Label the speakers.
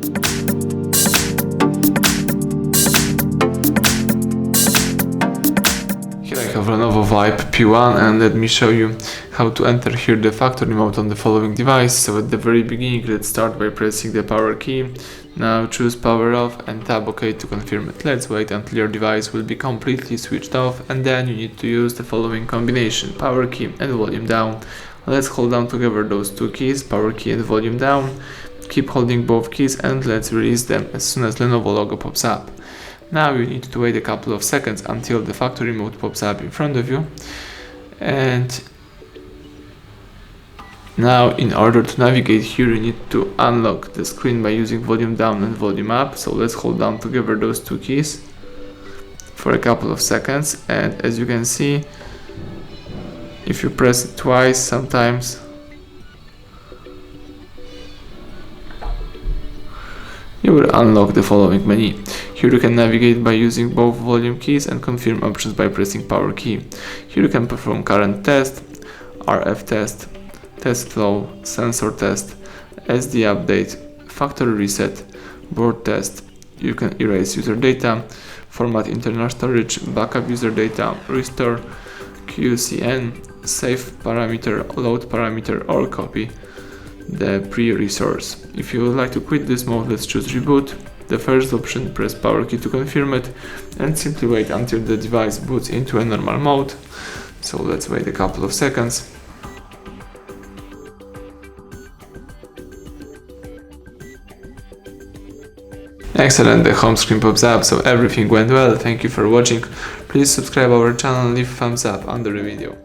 Speaker 1: Here I have Lenovo Vibe P1 and let me show you how to enter here the factory mode on the following device. So at the very beginning, let's start by pressing the power key. Now choose power off and tap OK to confirm it. Let's wait until your device will be completely switched off, and then you need to use the following combination: power key and volume down. Let's hold down together those two keys, power key and volume down. Keep holding both keys and let's release them as soon as Lenovo logo pops up. Now you need to wait a couple of seconds until the factory mode pops up in front of you. And now in order to navigate here, you need to unlock the screen by using volume down and volume up. So let's hold down together those two keys for a couple of seconds, and as you can see, if you press it twice, sometimes you will unlock the following menu. Here you can navigate by using both volume keys and confirm options by pressing power key. Here you can perform current test, RF test, test flow, sensor test, SD update, factory reset, board test. You can erase user data, format internal storage, backup user data, restore, QCN, save parameter, load parameter, or copy the pre-resource. If you would like to quit this mode, let's choose reboot. The first option, press power key to confirm it, and simply wait until the device boots into a normal mode. So let's wait a couple of seconds. Excellent, the home screen pops up, so everything went well. Thank you for watching. Please subscribe our channel and leave a thumbs up under the video.